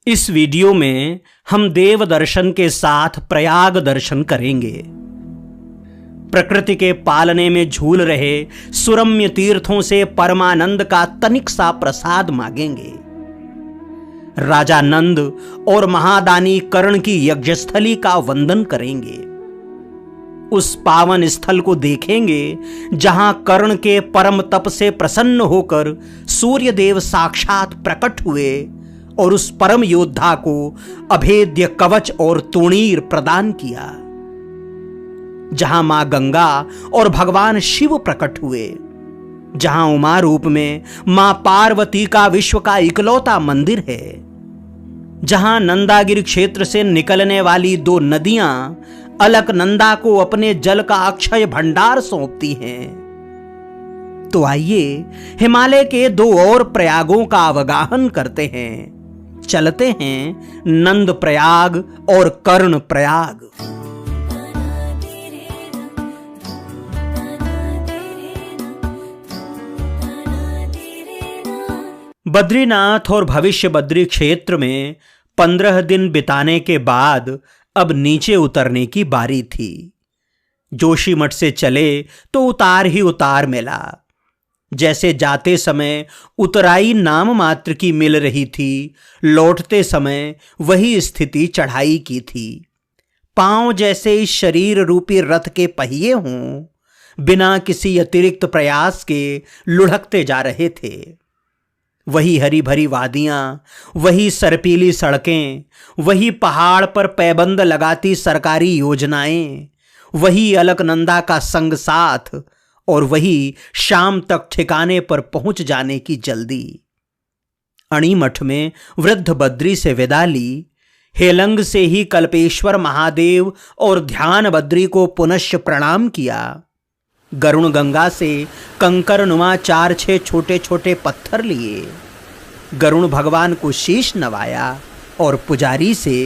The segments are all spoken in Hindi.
इस वीडियो में हम देव दर्शन के साथ प्रयाग दर्शन करेंगे। प्रकृति के पालने में झूल रहे सुरम्य तीर्थों से परमानंद का तनिक सा प्रसाद मांगेंगे। राजा नंद और महादानी कर्ण की यज्ञस्थली का वंदन करेंगे। उस पावन स्थल को देखेंगे जहां कर्ण के परम तप से प्रसन्न होकर सूर्य देव साक्षात प्रकट हुए और उस परम योद्धा को अभेद्य कवच और तूणीर प्रदान किया। जहां मां गंगा और भगवान शिव प्रकट हुए, जहां उमा रूप में मां पार्वती का विश्व का इकलौता मंदिर है, जहां नंदागिरी क्षेत्र से निकलने वाली 2 नदियां अलकनंदा को अपने जल का अक्षय भंडार सौंपती हैं। तो आइए हिमालय के 2 और प्रयागों का अवगाहन करते हैं। चलते हैं नंद प्रयाग और कर्ण प्रयाग। बद्रीनाथ और भविष्य बद्री क्षेत्र में 15 दिन बिताने के बाद अब नीचे उतरने की बारी थी। जोशीमठ से चले तो उतार ही उतार मिला। जैसे जाते समय उतराई नाम मात्र की मिल रही थी, लौटते समय वही स्थिति चढ़ाई की थी। पांव जैसे इस शरीर रूपी रथ के पहिए हों, बिना किसी अतिरिक्त प्रयास के लुढ़कते जा रहे थे। वही हरी भरी वादियां, वही सरपीली सड़कें, वही पहाड़ पर पैबंद लगाती सरकारी योजनाएं, वही अलकनंदा का संग साथ और वही शाम तक ठिकाने पर पहुंच जाने की जल्दी। अणीमठ में वृद्ध बद्री से विदा ली। हेलंग से ही कल्पेश्वर महादेव और ध्यान बद्री को पुनश्च प्रणाम किया। गरुण गंगा से कंकर नुमा 4-6 छोटे छोटे पत्थर लिए। गरुण भगवान को शीश नवाया और पुजारी से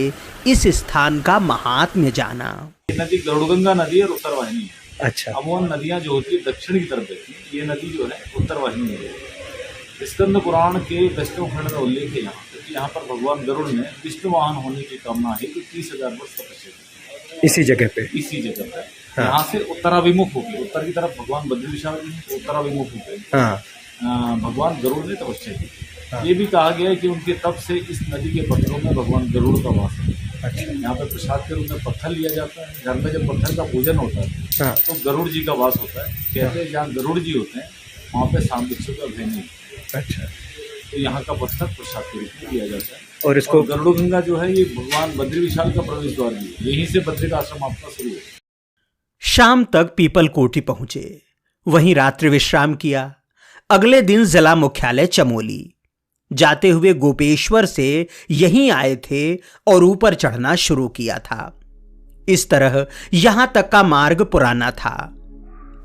इस स्थान का महात्म्य जाना। नदी गरुड़गंगा नदी और उत्तरवाहिनी है। अच्छा। अमोन नदियां जो होती है दक्षिण की तरफ बहती है, ये नदी जो है उत्तरवाहिनी है। स्कंद पुराण के 10वें खंड में उल्लेख है यहाँ पर भगवान गरुड़ ने विष्णु वाहन होने की कामना है कि 30,000 वर्ष तपस्या की इसी जगह पे। हाँ। यहाँ से उत्तराभिमुख होकर उत्तर की तरफ भगवान बद्री विशाल जी उत्तराभिमुख होकर हाँ। भगवान गरुड़ ने तपस्या की। हाँ। ये भी कहा गया है कि उनके तप से इस नदी के पत्थरों में भगवान गरुड़ का वास है। अच्छा। यहाँ पे प्रसाद के रूप में पत्थर लिया जाता है। घर में जब पत्थर का पूजन होता है हाँ। तो गरुड़ जी का वास होता है। कहते हैं जहाँ गरुड़ जी होते हैं वहाँ पे सांप बिच्छू का भय नहीं। अच्छा। तो यहाँ का पत्थर प्रसाद के रूप में लिया जाता है। और इसको गरुड़ गंगा जो है ये भगवान बद्री विशाल का प्रवेश द्वार भी है। यहीं से बद्री का आश्रम आपका शुरू है। शाम तक पीपल कोटी पहुंचे, वहीं रात्रि विश्राम किया। अगले दिन जिला मुख्यालय चमोली। जाते हुए गोपेश्वर से यहीं आए थे और ऊपर चढ़ना शुरू किया था। इस तरह यहां तक का मार्ग पुराना था।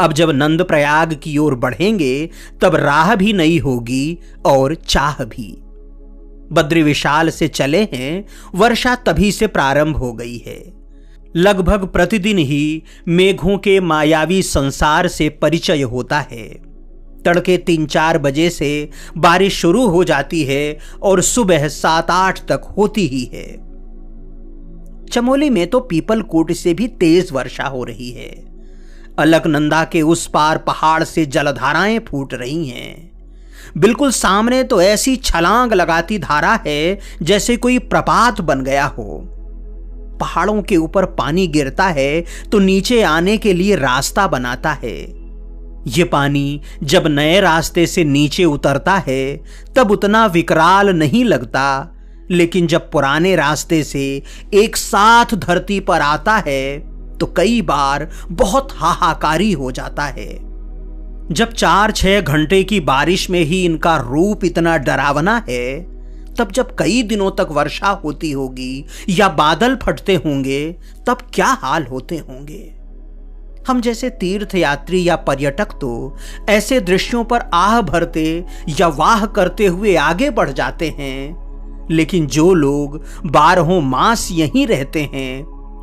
अब जब नंद प्रयाग की ओर बढ़ेंगे तब राह भी नई होगी और चाह भी। बद्री विशाल से चले हैं, वर्षा तभी से प्रारंभ हो गई है। लगभग प्रतिदिन ही मेघों के मायावी संसार से परिचय होता है। तड़के 3-4 बजे से बारिश शुरू हो जाती है और सुबह 7-8 तक होती ही है। चमोली में तो पीपल कोट से भी तेज वर्षा हो रही है। अलकनंदा के उस पार पहाड़ से जलधाराएं फूट रही हैं। बिल्कुल सामने तो ऐसी छलांग लगाती धारा है जैसे कोई प्रपात बन गया हो। पहाड़ों के ऊपर पानी गिरता है तो नीचे आने के लिए रास्ता बनाता है। ये पानी जब नए रास्ते से नीचे उतरता है तब उतना विकराल नहीं लगता, लेकिन जब पुराने रास्ते से एक साथ धरती पर आता है तो कई बार बहुत हाहाकारी हो जाता है। जब 4-6 घंटे की बारिश में ही इनका रूप इतना डरावना है, तब जब कई दिनों तक वर्षा होती होगी या बादल फटते होंगे तब क्या हाल होते होंगे। हम जैसे तीर्थयात्री या पर्यटक तो ऐसे दृश्यों पर आह भरते या वाह करते हुए आगे बढ़ जाते हैं, लेकिन जो लोग 12 मास यहीं रहते हैं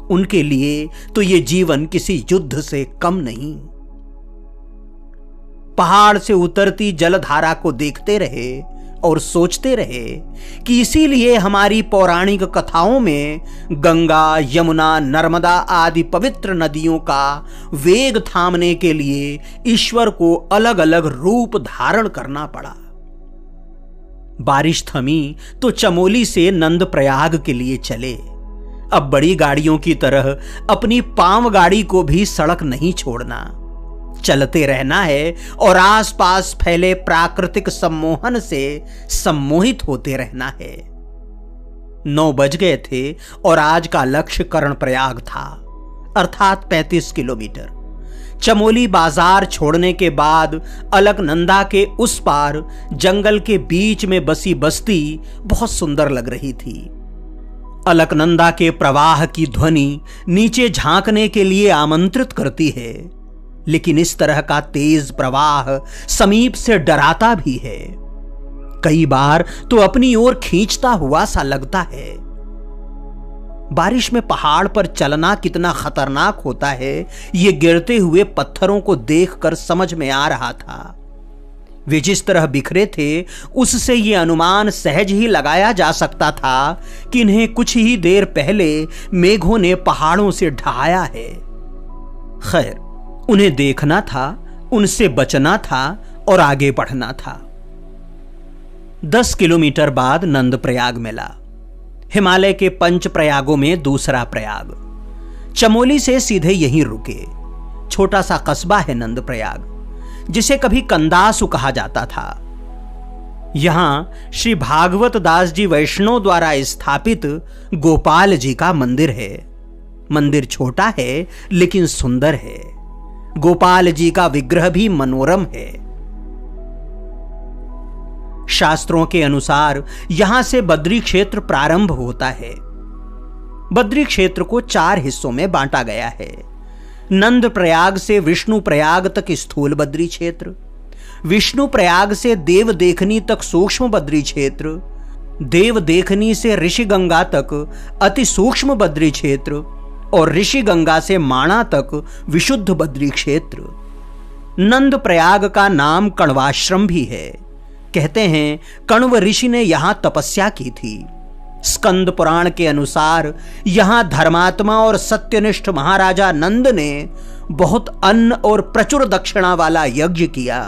उनके लिए तो ये जीवन किसी युद्ध से कम नहीं। पहाड़ से उतरती जलधारा को देखते रहे और सोचते रहे कि इसीलिए हमारी पौराणिक कथाओं में गंगा, यमुना, नर्मदा आदि पवित्र नदियों का वेग थामने के लिए ईश्वर को अलग अलग रूप धारण करना पड़ा। बारिश थमी तो चमोली से नंदप्रयाग के लिए चले। अब बड़ी गाड़ियों की तरह अपनी पांव गाड़ी को भी सड़क नहीं छोड़ना, चलते रहना है और आसपास फैले प्राकृतिक सम्मोहन से सम्मोहित होते रहना है। 9 बज गए थे और आज का लक्ष्य कर्णप्रयाग था, अर्थात 35 किलोमीटर। चमोली बाजार छोड़ने के बाद अलकनंदा के उस पार जंगल के बीच में बसी बस्ती बहुत सुंदर लग रही थी। अलकनंदा के प्रवाह की ध्वनि नीचे झांकने के लिए आमंत्रित करती है, लेकिन इस तरह का तेज प्रवाह समीप से डराता भी है। कई बार तो अपनी ओर खींचता हुआ सा लगता है। बारिश में पहाड़ पर चलना कितना खतरनाक होता है, ये गिरते हुए पत्थरों को देखकर समझ में आ रहा था। वे जिस तरह बिखरे थे उससे यह अनुमान सहज ही लगाया जा सकता था कि इन्हें कुछ ही देर पहले मेघों ने पहाड़ों से ढहाया है। खैर, उन्हें देखना था, उनसे बचना था और आगे बढ़ना था। 10 किलोमीटर बाद नंदप्रयाग मिला, हिमालय के 5 प्रयागों में दूसरा प्रयाग। चमोली से सीधे यहीं रुके। छोटा सा कस्बा है नंदप्रयाग, जिसे कभी कंदासु कहा जाता था। यहां श्री भागवत दास जी वैष्णव द्वारा स्थापित गोपाल जी का मंदिर है। मंदिर छोटा है लेकिन सुंदर है। गोपाल जी का विग्रह भी मनोरम है। शास्त्रों के अनुसार यहां से बद्री क्षेत्र प्रारंभ होता है। बद्री क्षेत्र को 4 हिस्सों में बांटा गया है। नंद प्रयाग से विष्णु प्रयाग तक स्थूल बद्री क्षेत्र, विष्णु प्रयाग से देव देखनी तक सूक्ष्म बद्री क्षेत्र, देव देखनी से ऋषि गंगा तक अति सूक्ष्म बद्री क्षेत्र और ऋषि गंगा से माणा तक विशुद्ध बद्री क्षेत्र। नंद प्रयाग का नाम कण्वाश्रम भी है। कहते हैं कण्व ऋषि ने यहां तपस्या की थी। स्कंद पुराण के अनुसार यहां धर्मात्मा और सत्यनिष्ठ महाराजा नंद ने बहुत अन्न और प्रचुर दक्षिणा वाला यज्ञ किया।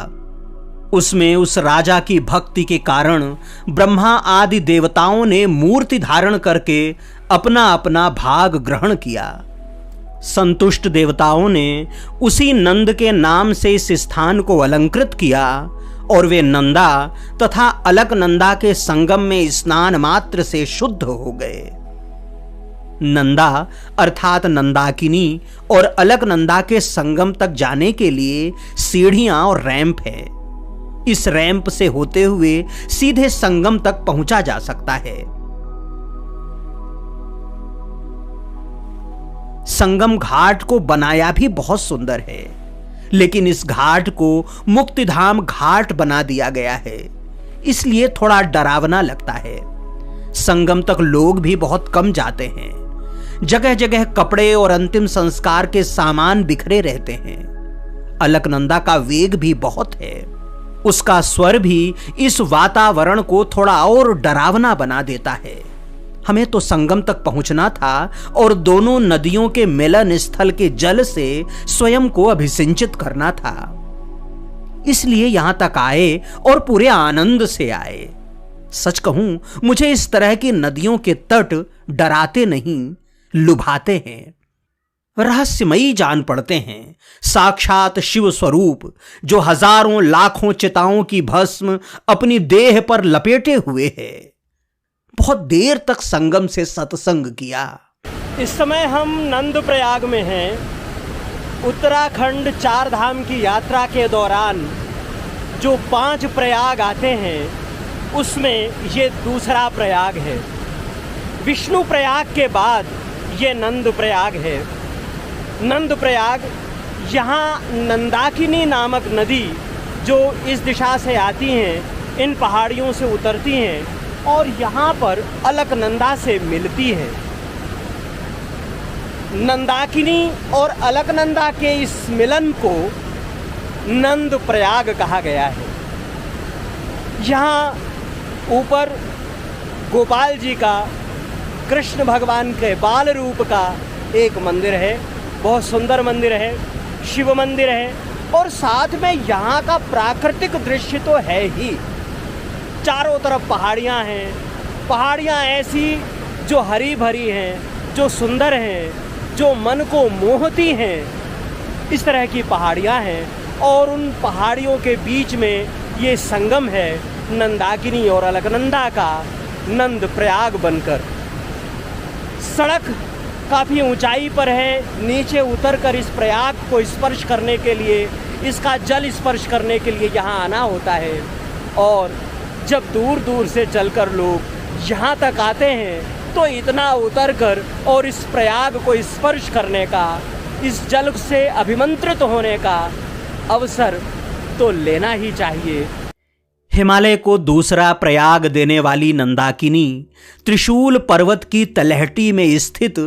उसमें उस राजा की भक्ति के कारण ब्रह्मा आदि देवताओं ने मूर्ति धारण करके अपना अपना भाग ग्रहण किया। संतुष्ट देवताओं ने उसी नंद के नाम से इस स्थान को अलंकृत किया और वे नंदा तथा अलकनंदा के संगम में स्नान मात्र से शुद्ध हो गए। नंदा अर्थात नंदाकिनी और अलकनंदा के संगम तक जाने के लिए सीढ़ियां और रैंप है। इस रैंप से होते हुए सीधे संगम तक पहुंचा जा सकता है। संगम घाट को बनाया भी बहुत सुंदर है, लेकिन इस घाट को मुक्तिधाम घाट बना दिया गया है, इसलिए थोड़ा डरावना लगता है। संगम तक लोग भी बहुत कम जाते हैं। जगह जगह कपड़े और अंतिम संस्कार के सामान बिखरे रहते हैं। अलकनंदा का वेग भी बहुत है। उसका स्वर भी इस वातावरण को थोड़ा और डरावना बना देता है। हमें तो संगम तक पहुंचना था और दोनों नदियों के मिलन स्थल के जल से स्वयं को अभिसिंचित करना था। इसलिए यहां तक आए और पूरे आनंद से आए। सच कहूं, मुझे इस तरह की नदियों के तट डराते नहीं, लुभाते हैं, रहस्यमयी जान पड़ते हैं। साक्षात शिव स्वरूप जो हजारों लाखों चिताओं की भस्म अपनी देह पर लपेटे हुए है। बहुत देर तक संगम से सत्संग किया। इस समय हम नंदप्रयाग में हैं। उत्तराखंड 4 धाम की यात्रा के दौरान जो 5 प्रयाग आते हैं उसमें ये दूसरा प्रयाग है। विष्णु प्रयाग के बाद ये नंदप्रयाग है। नंदप्रयाग यहाँ नंदाकिनी नामक नदी जो इस दिशा से आती हैं, इन पहाड़ियों से उतरती हैं और यहाँ पर अलकनंदा से मिलती है। नंदाकिनी और अलकनंदा के इस मिलन को नंद प्रयाग कहा गया है। यहाँ ऊपर गोपाल जी का, कृष्ण भगवान के बाल रूप का एक मंदिर है, बहुत सुंदर मंदिर है, शिव मंदिर है। और साथ में यहाँ का प्राकृतिक दृश्य तो है ही, चारों तरफ पहाड़ियाँ हैं, पहाड़ियाँ ऐसी जो हरी भरी हैं, जो सुंदर हैं, जो मन को मोहती हैं, इस तरह की पहाड़ियाँ हैं। और उन पहाड़ियों के बीच में ये संगम है नंदाकिनी और अलकनंदा का, नंद प्रयाग बनकर। सड़क काफ़ी ऊंचाई पर है, नीचे उतरकर इस प्रयाग को स्पर्श करने के लिए, इसका जल स्पर्श करने के लिए यहाँ आना होता है। और जब दूर दूर से चलकर लोग यहाँ तक आते हैं तो इतना उतरकर और इस प्रयाग को स्पर्श करने का, इस जल से अभिमंत्रित होने का अवसर तो लेना ही चाहिए। हिमालय को दूसरा प्रयाग देने वाली नंदाकिनी त्रिशूल पर्वत की तलहटी में स्थित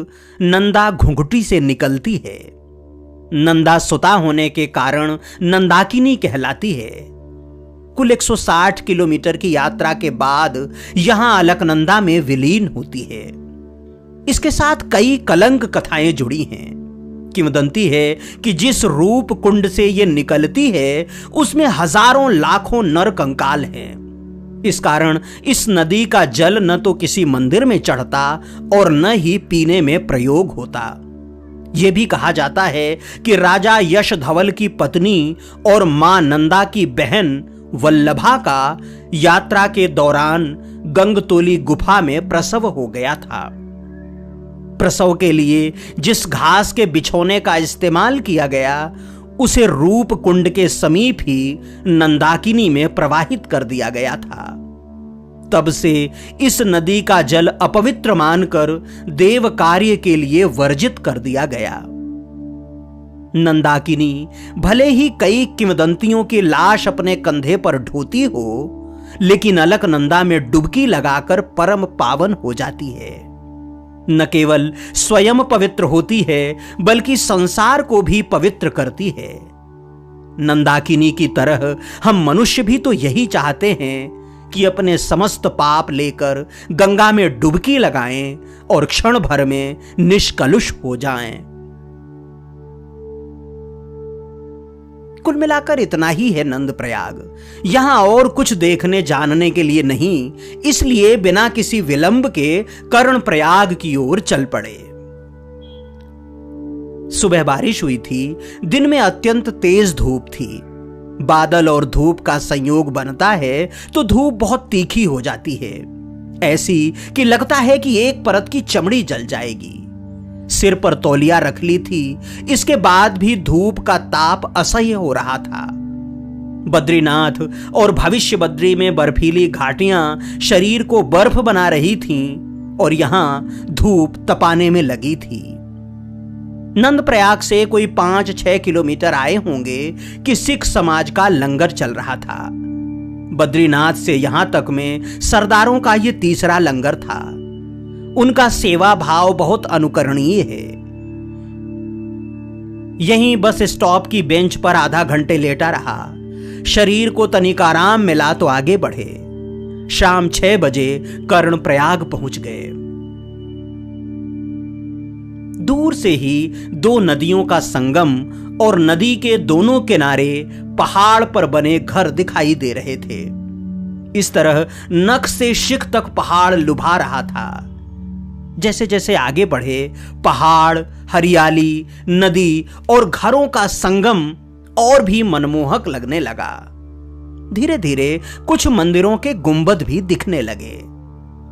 नंदा घुंघटी से निकलती है। नंदा सुता होने के कारण नंदाकिनी कहलाती है। कुल 160 किलोमीटर की यात्रा के बाद यहां अलकनंदा में विलीन होती है। इसके साथ कई कलंक कथाएं जुड़ी हैं। किंवदंती है कि जिस रूप कुंड से ये निकलती है उसमें हजारों लाखों नर कंकाल हैं। इस कारण इस नदी का जल न तो किसी मंदिर में चढ़ता और न ही पीने में प्रयोग होता। यह भी कहा जाता है कि राजा यश धवल की पत्नी और मां नंदा की बहन वल्लभा का यात्रा के दौरान गंगतोली गुफा में प्रसव हो गया था। प्रसव के लिए जिस घास के बिछोने का इस्तेमाल किया गया उसे रूप कुंड के समीप ही नंदाकिनी में प्रवाहित कर दिया गया था। तब से इस नदी का जल अपवित्र मानकर देव कार्य के लिए वर्जित कर दिया गया। नंदाकिनी भले ही कई किंवदंतियों की लाश अपने कंधे पर ढोती हो, लेकिन अलकनंदा में डुबकी लगाकर परम पावन हो जाती है। न केवल स्वयं पवित्र होती है बल्कि संसार को भी पवित्र करती है। नंदाकिनी की तरह हम मनुष्य भी तो यही चाहते हैं कि अपने समस्त पाप लेकर गंगा में डुबकी लगाएं और क्षण भर में निष्कलुष हो जाएं। कुल मिलाकर इतना ही है नंद प्रयाग। यहां और कुछ देखने जानने के लिए नहीं, इसलिए बिना किसी विलंब के कर्ण प्रयाग की ओर चल पड़े। सुबह बारिश हुई थी। दिन में अत्यंत तेज धूप थी। बादल और धूप का संयोग बनता है तो धूप बहुत तीखी हो जाती है, ऐसी कि लगता है कि एक परत की चमड़ी जल जाएगी। सिर पर तौलिया रख ली थी, इसके बाद भी धूप का ताप असह्य हो रहा था। बद्रीनाथ और भविष्य बद्री में बर्फीली घाटियां शरीर को बर्फ बना रही थीं और यहां धूप तपाने में लगी थी। नंद प्रयाग से कोई 5-6 किलोमीटर आए होंगे कि सिख समाज का लंगर चल रहा था। बद्रीनाथ से यहां तक में सरदारों का यह तीसरा लंगर था। उनका सेवा भाव बहुत अनुकरणीय है। यहीं बस स्टॉप की बेंच पर आधा घंटे लेटा रहा। शरीर को तनिक आराम मिला तो आगे बढ़े। शाम 6 बजे कर्ण प्रयाग पहुंच गए। दूर से ही 2 नदियों का संगम और नदी के दोनों किनारे पहाड़ पर बने घर दिखाई दे रहे थे। इस तरह नख से शिख तक पहाड़ लुभा रहा था। जैसे जैसे आगे बढ़े, पहाड़, हरियाली, नदी और घरों का संगम और भी मनमोहक लगने लगा। धीरे धीरे कुछ मंदिरों के गुंबद भी दिखने लगे।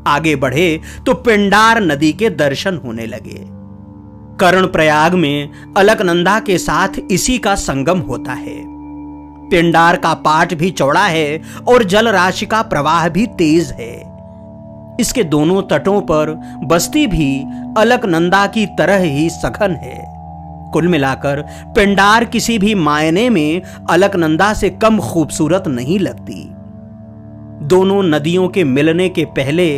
आगे बढ़े तो पिंडार नदी के दर्शन होने लगे। कर्ण प्रयाग में अलकनंदा के साथ इसी का संगम होता है। पिंडार का पाट भी चौड़ा है और जल राशि का प्रवाह भी तेज है। इसके दोनों तटों पर बस्ती भी अलकनंदा की तरह ही सघन है। कुल मिलाकर पिंडार किसी भी मायने में अलकनंदा से कम खूबसूरत नहीं लगती। दोनों नदियों के मिलने के पहले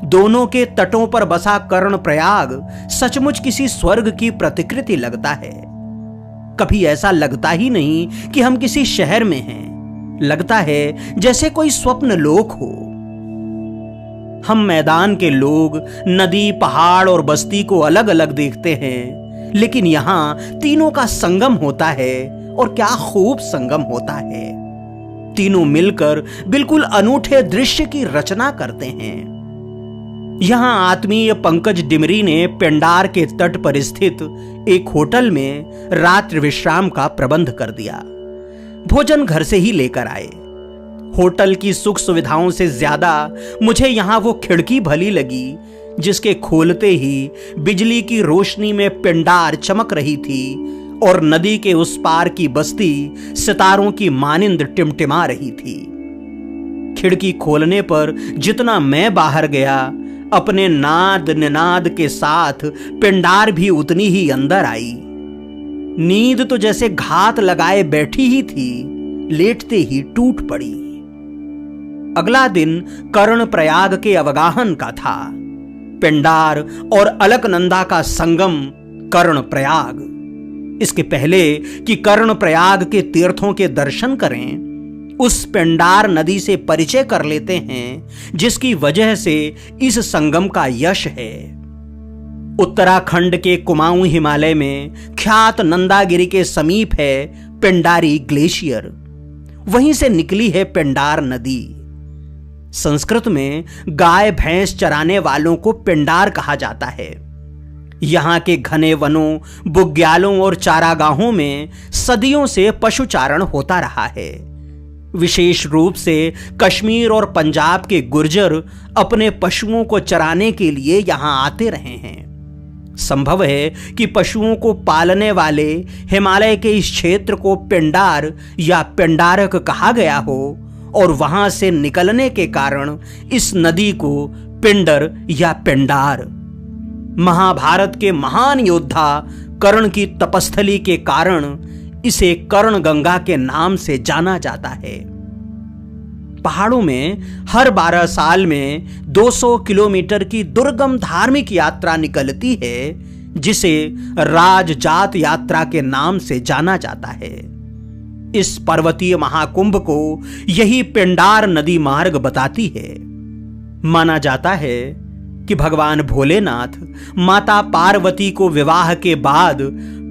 दोनों के तटों पर बसा कर्ण प्रयाग सचमुच किसी स्वर्ग की प्रतिकृति लगता है। कभी ऐसा लगता ही नहीं कि हम किसी शहर में हैं। लगता है जैसे कोई स्वप्न लोक हो। हम मैदान के लोग नदी, पहाड़ और बस्ती को अलग अलग देखते हैं, लेकिन यहां तीनों का संगम होता है, और क्या खूब संगम होता है। तीनों मिलकर बिल्कुल अनूठे दृश्य की रचना करते हैं। यहां आत्मीय पंकज डिमरी ने पेंडार के तट पर स्थित एक होटल में रात्रि विश्राम का प्रबंध कर दिया। भोजन घर से ही लेकर आए। होटल की सुख सुविधाओं से ज्यादा मुझे यहां वो खिड़की भली लगी जिसके खोलते ही बिजली की रोशनी में पेंडार चमक रही थी और नदी के उस पार की बस्ती सितारों की मानिंद टिमटिमा रही थी। खिड़की खोलने पर जितना मैं बाहर गया, अपने नाद निनाद के साथ पेंडार भी उतनी ही अंदर आई। नींद तो जैसे घात लगाए बैठी ही थी, लेटते ही टूट पड़ी। अगला दिन कर्णप्रयाग के अवगाहन का था। पेंडार और अलकनंदा का संगम कर्णप्रयाग। इसके पहले कि कर्णप्रयाग के तीर्थों के दर्शन करें, उस पेंडार नदी से परिचय कर लेते हैं, जिसकी वजह से इस संगम का यश है। उत्तराखंड के कुमाऊं हिमालय में ख्यात नंदागिरी के समीप है पेंडारी ग्लेशियर। वहीं से निकली है पेंडार नदी। संस्कृत में गाय भैंस चराने वालों को पेंडार कहा जाता है। यहां के घने वनों, बुग्यालों और चारागाहों में सदियों से पशुचारण होता रहा है। विशेष रूप से कश्मीर और पंजाब के गुर्जर अपने पशुओं को चराने के लिए यहां आते रहे हैं। संभव है कि पशुओं को पालने वाले हिमालय के इस क्षेत्र को पेंडार या पेंडारक कहा गया हो, और वहां से निकलने के कारण इस नदी को पिंडर या पेंडार। महाभारत के महान योद्धा कर्ण की तपस्थली के कारण इसे कर्ण गंगा के नाम से जाना जाता है। पहाड़ों में हर 12 साल में 200 किलोमीटर की दुर्गम धार्मिक यात्रा निकलती है, जिसे राजजात यात्रा के नाम से जाना जाता है। इस पर्वतीय महाकुंभ को यही पेंडार नदी मार्ग बताती है। माना जाता है कि भगवान भोलेनाथ माता पार्वती को विवाह के बाद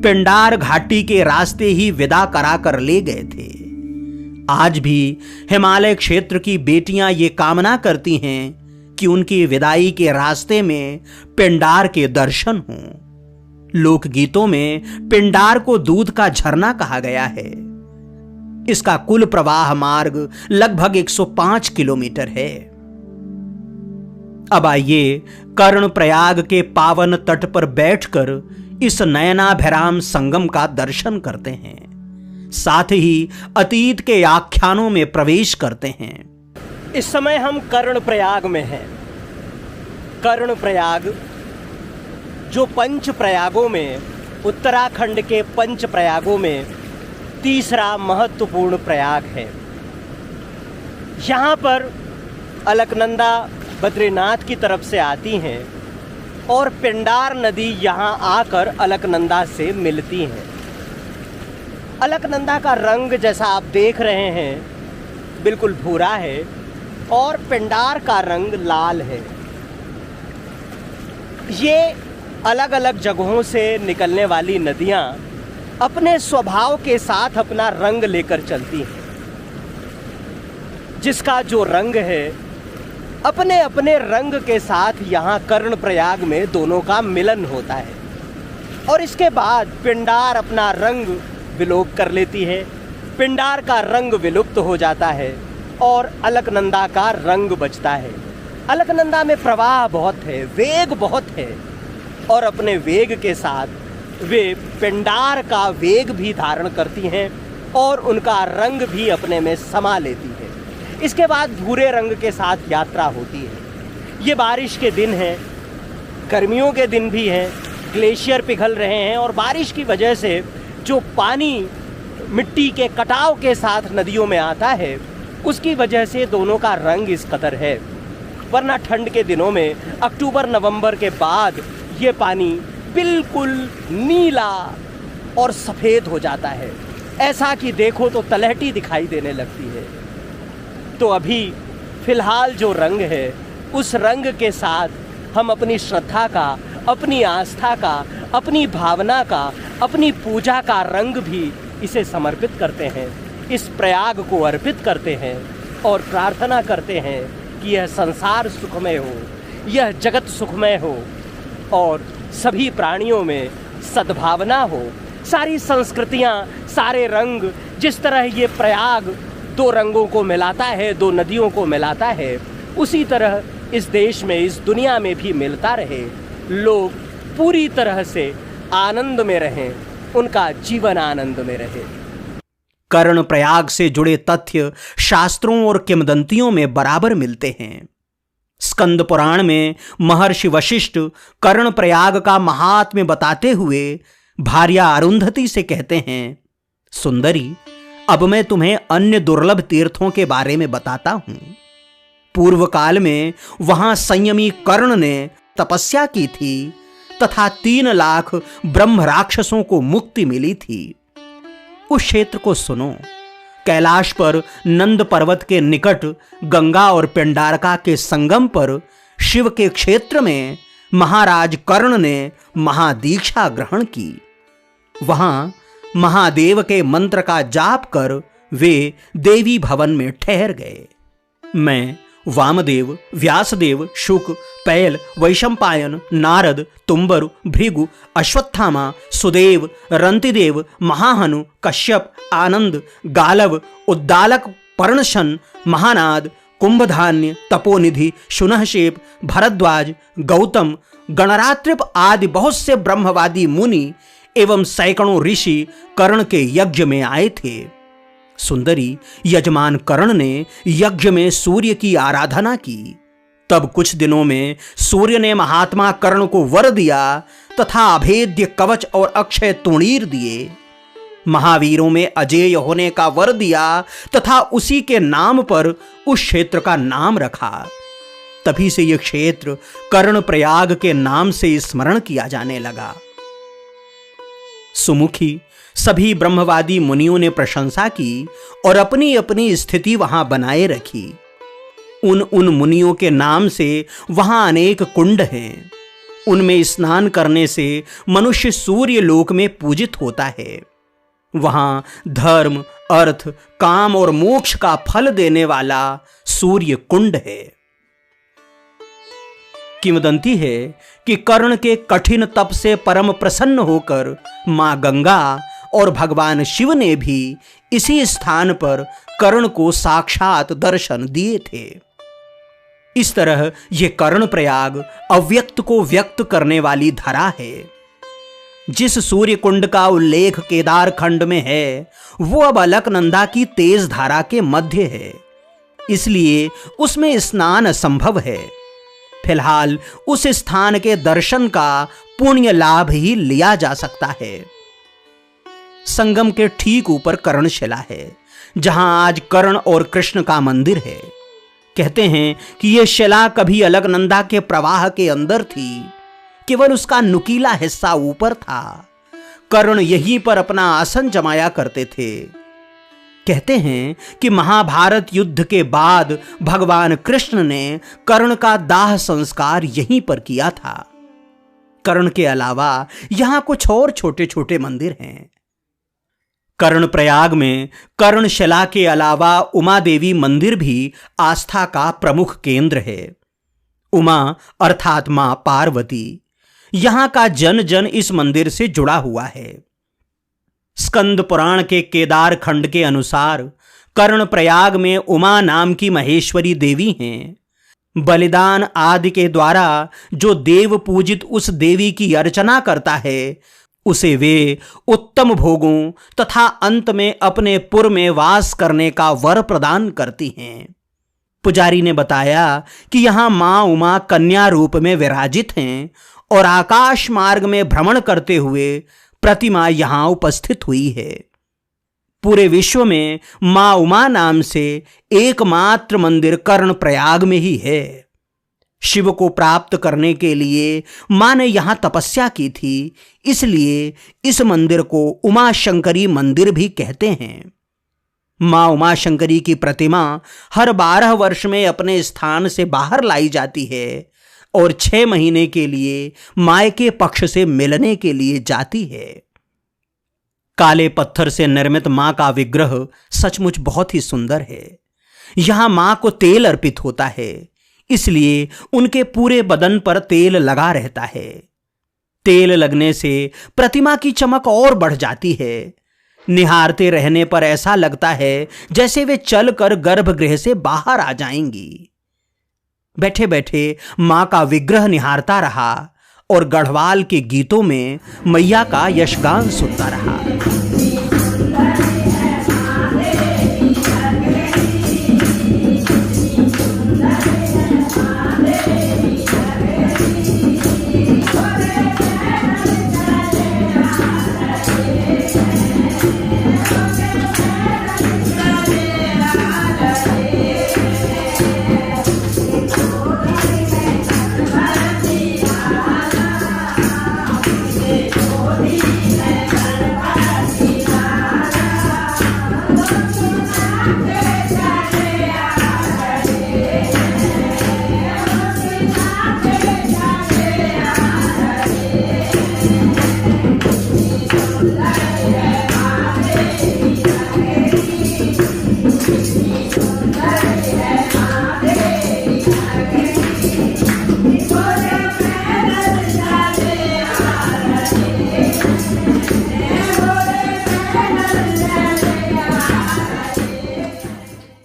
पेंडार घाटी के रास्ते ही विदा कराकर ले गए थे। आज भी हिमालय क्षेत्र की बेटियां ये कामना करती हैं कि उनकी विदाई के रास्ते में पेंडार के दर्शन हों। लोकगीतों में पेंडार को दूध का झरना कहा गया है। इसका कुल प्रवाह मार्ग लगभग 105 किलोमीटर है। अब आइए कर्णप्रयाग के पावन तट पर बैठकर इस नयनाभिराम संगम का दर्शन करते हैं, साथ ही अतीत के आख्यानों में प्रवेश करते हैं। इस समय हम कर्णप्रयाग में हैं। कर्णप्रयाग जो पंच प्रयागों में, उत्तराखंड के पंच प्रयागों में तीसरा महत्वपूर्ण प्रयाग है। यहाँ पर अलकनंदा बद्रीनाथ की तरफ से आती हैं और पेंडार नदी यहाँ आकर अलकनंदा से मिलती हैं। अलकनंदा का रंग जैसा आप देख रहे हैं बिल्कुल भूरा है और पेंडार का रंग लाल है। ये अलग अलग जगहों से निकलने वाली नदियाँ अपने स्वभाव के साथ अपना रंग लेकर चलती हैं। जिसका जो रंग है अपने अपने रंग के साथ यहाँ कर्णप्रयाग में दोनों का मिलन होता है और इसके बाद पिंडार अपना रंग विलोप कर लेती है। पिंडार का रंग विलुप्त हो जाता है और अलकनंदा का रंग बचता है। अलकनंदा में प्रवाह बहुत है, वेग बहुत है और अपने वेग के साथ वे पिंडार का वेग भी धारण करती हैं और उनका रंग भी अपने में समा लेती है। इसके बाद भूरे रंग के साथ यात्रा होती है। ये बारिश के दिन हैं, गर्मियों के दिन भी हैं, ग्लेशियर पिघल रहे हैं और बारिश की वजह से जो पानी मिट्टी के कटाव के साथ नदियों में आता है उसकी वजह से दोनों का रंग इस कदर है। वरना ठंड के दिनों में अक्टूबर नवंबर के बाद ये पानी बिल्कुल नीला और सफ़ेद हो जाता है, ऐसा कि देखो तो तलहटी दिखाई देने लगती है। तो अभी फिलहाल जो रंग है, उस रंग के साथ हम अपनी श्रद्धा का, अपनी आस्था का, अपनी भावना का, अपनी पूजा का रंग भी इसे समर्पित करते हैं, इस प्रयाग को अर्पित करते हैं और प्रार्थना करते हैं कि यह संसार सुखमय हो, यह जगत सुखमय हो और सभी प्राणियों में सद्भावना हो। सारी संस्कृतियाँ, सारे रंग, जिस तरह ये प्रयाग दो रंगों को मिलाता है, दो नदियों को मिलाता है, उसी तरह इस देश में, इस दुनिया में भी मिलता रहे। लोग पूरी तरह से आनंद में रहें, उनका जीवन आनंद में रहे। कर्ण प्रयाग से जुड़े तथ्य शास्त्रों और किंवदंतियों में बराबर मिलते हैं। स्कंद पुराण में महर्षि वशिष्ठ कर्ण प्रयाग का महात्म्य बताते हुए भार्या अरुंधति से कहते हैं, सुंदरी, अब मैं तुम्हें अन्य दुर्लभ तीर्थों के बारे में बताता हूं। पूर्व काल में वहां संयमी कर्ण ने तपस्या की थी तथा 3 लाख ब्रह्म राक्षसों को मुक्ति मिली थी। उस क्षेत्र को सुनो। कैलाश पर नंद पर्वत के निकट गंगा और पिंडारका के संगम पर शिव के क्षेत्र में महाराज कर्ण ने महादीक्षा ग्रहण की। वहां महादेव के मंत्र का जाप कर वे देवी भवन में ठहर गए। मैं वामदेव, व्यासदेव, शुक, पैल, वैशंपायन, नारद, तुम्बर, भृगु, अश्वत्थामा, सुदेव, रंतिदेव, महाहनु, कश्यप, आनंद, गालव, उद्दालक, पर्णशन, महानाद, कुंभधान्य, तपोनिधि, शुनहशेप, भरद्वाज, गौतम, गणरात्रिप आदि बहुत से ब्रह्मवादी मुनि एवं सैकड़ों ऋषि कर्ण के यज्ञ में आए थे। सुंदरी, यजमान कर्ण ने यज्ञ में सूर्य की आराधना की। तब कुछ दिनों में सूर्य ने महात्मा कर्ण को वर दिया तथा अभेद्य कवच और अक्षय तुणीर दिए। महावीरों में अजेय होने का वर दिया तथा उसी के नाम पर उस क्षेत्र का नाम रखा। तभी से यह क्षेत्र कर्ण प्रयाग के नाम से स्मरण किया जाने लगा। सुमुखी, सभी ब्रह्मवादी मुनियों ने प्रशंसा की और अपनी अपनी स्थिति वहां बनाए रखी। उन मुनियों के नाम से वहां अनेक कुंड हैं। उनमें स्नान करने से मनुष्य सूर्य लोक में पूजित होता है। वहां धर्म, अर्थ, काम और मोक्ष का फल देने वाला सूर्य कुंड है। किंवदंती है कि कर्ण के कठिन तप से परम प्रसन्न होकर मां गंगा और भगवान शिव ने भी इसी स्थान पर कर्ण को साक्षात दर्शन दिए थे। इस तरह यह कर्ण प्रयाग अव्यक्त को व्यक्त करने वाली धरा है। जिस सूर्य कुंड का उल्लेख केदार खंड में है, वो अब अलकनंदा की तेज धारा के मध्य है, इसलिए उसमें स्नान असंभव है। फिलहाल उस स्थान के दर्शन का पुण्य लाभ ही लिया जा सकता है। संगम के ठीक ऊपर कर्णशिला है, जहां आज कर्ण और कृष्ण का मंदिर है। कहते हैं कि यह शिला कभी अलकनंदा के प्रवाह के अंदर थी, केवल उसका नुकीला हिस्सा ऊपर था। कर्ण यहीं पर अपना आसन जमाया करते थे। कहते हैं कि महाभारत युद्ध के बाद भगवान कृष्ण ने कर्ण का दाह संस्कार यहीं पर किया था। कर्ण के अलावा यहां कुछ और छोटे छोटे मंदिर हैं। कर्ण प्रयाग में कर्णशिला के अलावा उमा देवी मंदिर भी आस्था का प्रमुख केंद्र है। उमा अर्थात मां पार्वती, यहां का जन जन इस मंदिर से जुड़ा हुआ है। स्कंद पुराण के केदार खंड के अनुसार कर्ण प्रयाग में उमा नाम की महेश्वरी देवी हैं। बलिदान आदि के द्वारा जो देव पूजित उस देवी की अर्चना करता है, उसे वे उत्तम भोगों तथा अंत में अपने पुर में वास करने का वर प्रदान करती हैं। पुजारी ने बताया कि यहां मां उमा कन्या रूप में विराजित हैं और आकाश मार्ग में भ्रमण करते हुए प्रतिमा यहां उपस्थित हुई है। पूरे विश्व में मां उमा नाम से एकमात्र मंदिर कर्ण प्रयाग में ही है। शिव को प्राप्त करने के लिए मां ने यहां तपस्या की थी, इसलिए इस मंदिर को उमा शंकरी मंदिर भी कहते हैं। मां उमा शंकरी की प्रतिमा हर 12 वर्ष में अपने स्थान से बाहर लाई जाती है और 6 महीने के लिए मायके पक्ष से मिलने के लिए जाती है। काले पत्थर से निर्मित मां का विग्रह सचमुच बहुत ही सुंदर है। यहां मां को तेल अर्पित होता है, इसलिए उनके पूरे बदन पर तेल लगा रहता है। तेल लगने से प्रतिमा की चमक और बढ़ जाती है। निहारते रहने पर ऐसा लगता है जैसे वे चलकर गर्भगृह से बाहर आ जाएंगी। बैठे बैठे मां का विग्रह निहारता रहा और गढ़वाल के गीतों में मैया का यशगान सुनता रहा।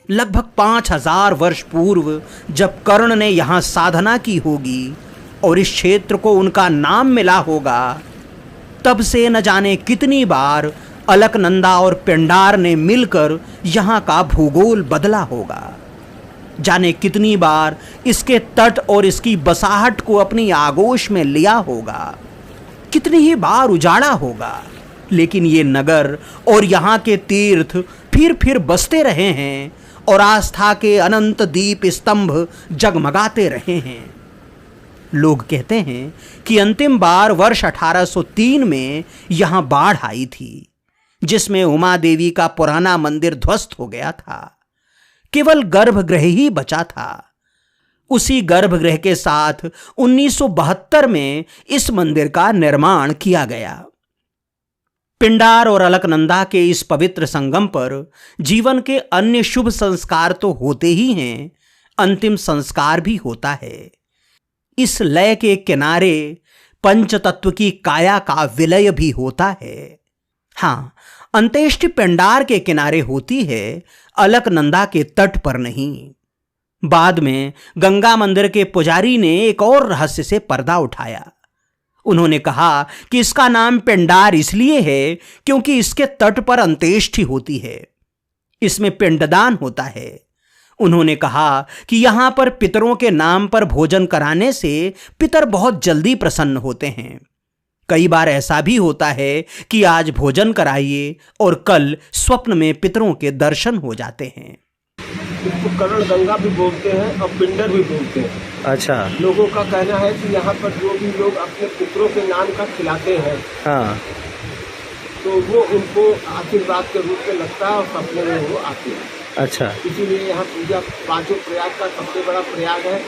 लगभग 5000 वर्ष पूर्व जब कर्ण ने यहां साधना की होगी और इस क्षेत्र को उनका नाम मिला होगा, तब से न जाने कितनी बार अलकनंदा और पिंडार ने मिलकर यहां का भूगोल बदला होगा। जाने कितनी बार इसके तट और इसकी बसाहट को अपनी आगोश में लिया होगा, कितनी ही बार उजाड़ा होगा, लेकिन ये नगर और यहाँ के तीर्थ फिर बसते रहे हैं और आस्था के अनंत दीप स्तंभ जगमगाते रहे हैं। लोग कहते हैं कि अंतिम बार वर्ष 1803 में यहाँ बाढ़ आई थी, जिसमें उमा देवी का पुराना मंदिर ध्वस्त हो गया था। केवल गर्भगृह ही बचा था। उसी गर्भगृह के साथ 1972 में इस मंदिर का निर्माण किया गया। पिंडार और अलकनंदा के इस पवित्र संगम पर जीवन के अन्य शुभ संस्कार तो होते ही हैं, अंतिम संस्कार भी होता है। इस लय के किनारे पंचतत्व की काया का विलय भी होता है। हाँ, अंत्येष्टि पिंडार के किनारे होती है, अलकनंदा के तट पर नहीं। बाद में गंगा मंदिर के पुजारी ने एक और रहस्य से पर्दा उठाया। उन्होंने कहा कि इसका नाम पिंडार इसलिए है क्योंकि इसके तट पर अंत्येष्टि होती है, इसमें पिंडदान होता है। उन्होंने कहा कि यहां पर पितरों के नाम पर भोजन कराने से पितर बहुत जल्दी प्रसन्न होते हैं। कई बार ऐसा भी होता है कि आज भोजन कराइए और कल स्वप्न में पितरों के दर्शन हो जाते हैं। इसको कर्ण गंगा भी बोलते हैं और पिंडर भी बोलते हैं। अच्छा। लोगों का कहना है कि यहाँ पर जो भी लोग अपने पुत्रों के नाम का खिलाते हैं, हाँ, तो वो उनको आशीर्वाद के रूप में लगता है और सपने में वो आते हैं। अच्छा। इसीलिए यहाँ पूजा, 5 प्रयाग का सबसे बड़ा प्रयाग है।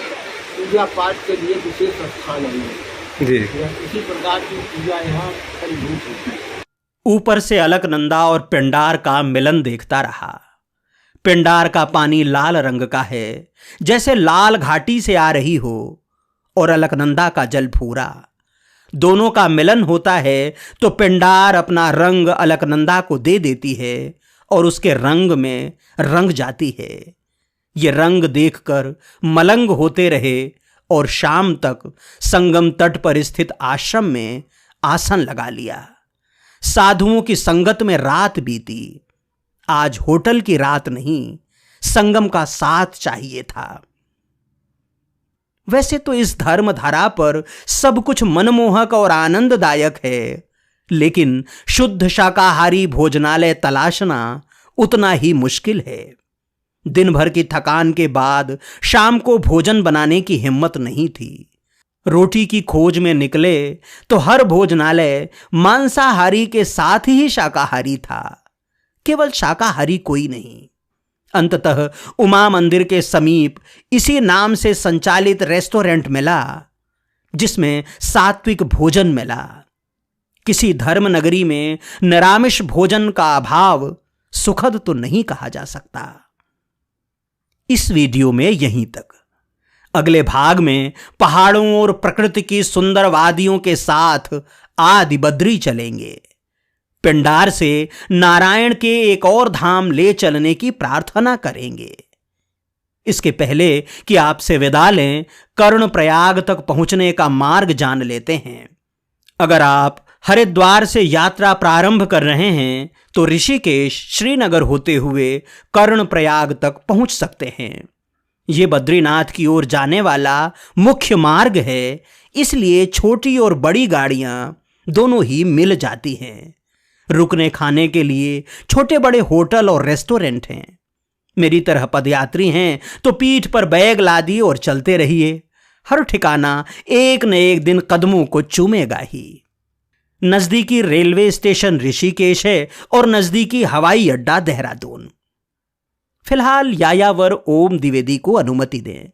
पूजा पाठ के लिए विशेष स्थान है जी। इसी प्रकार की पूजा यहाँ फलीभूत होती है। ऊपर से अलकनंदा और पिंडार का मिलन देखता रहा। पिंडार का पानी लाल रंग का है, जैसे लाल घाटी से आ रही हो, और अलकनंदा का जल भूरा। दोनों का मिलन होता है तो पिंडार अपना रंग अलकनंदा को दे देती है और उसके रंग में रंग जाती है। ये रंग देखकर मलंग होते रहे और शाम तक संगम तट पर स्थित आश्रम में आसन लगा लिया। साधुओं की संगत में रात बीती। आज होटल की रात नहीं, संगम का साथ चाहिए था। वैसे तो इस धर्मधारा पर सब कुछ मनमोहक और आनंददायक है, लेकिन शुद्ध शाकाहारी भोजनालय तलाशना उतना ही मुश्किल है। दिन भर की थकान के बाद शाम को भोजन बनाने की हिम्मत नहीं थी। रोटी की खोज में निकले तो हर भोजनालय मांसाहारी के साथ ही शाकाहारी था, केवल शाकाहारी कोई नहीं। अंततः उमा मंदिर के समीप इसी नाम से संचालित रेस्टोरेंट मिला, जिसमें सात्विक भोजन मिला। किसी धर्म नगरी में निरामिष भोजन का अभाव सुखद तो नहीं कहा जा सकता। इस वीडियो में यहीं तक। अगले भाग में पहाड़ों और प्रकृति की सुंदर वादियों के साथ आदि बद्री चलेंगे। पिंडार से नारायण के एक और धाम ले चलने की प्रार्थना करेंगे। इसके पहले कि आपसे विदा लें, कर्णप्रयाग तक पहुंचने का मार्ग जान लेते हैं। अगर आप हरिद्वार से यात्रा प्रारंभ कर रहे हैं तो ऋषिकेश श्रीनगर होते हुए कर्णप्रयाग तक पहुंच सकते हैं। ये बद्रीनाथ की ओर जाने वाला मुख्य मार्ग है, इसलिए छोटी और बड़ी गाड़ियां दोनों ही मिल जाती हैं। रुकने खाने के लिए छोटे बड़े होटल और रेस्टोरेंट हैं। मेरी तरह पदयात्री हैं तो पीठ पर बैग लादी और चलते रहिए। हर ठिकाना एक न एक दिन कदमों को चूमेगा ही। नजदीकी रेलवे स्टेशन ऋषिकेश है और नजदीकी हवाई अड्डा देहरादून। फिलहाल यायावर ओम द्विवेदी को अनुमति दें।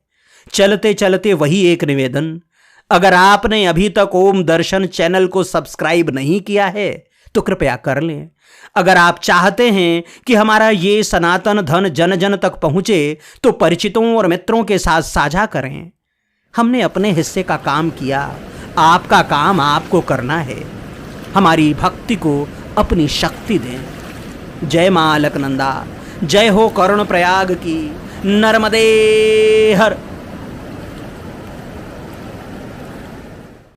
चलते चलते वही एक निवेदन, अगर आपने अभी तक ओम दर्शन चैनल को सब्सक्राइब नहीं किया है तो कृपया कर लें। अगर आप चाहते हैं कि हमारा ये सनातन धन जन जन तक पहुंचे तो परिचितों और मित्रों के साथ साझा करें। हमने अपने हिस्से का काम किया, आपका काम आपको करना है। हमारी भक्ति को अपनी शक्ति दें। जय मां अलकनंदा, जय हो कर्णप्रयाग की। नर्मदे हर।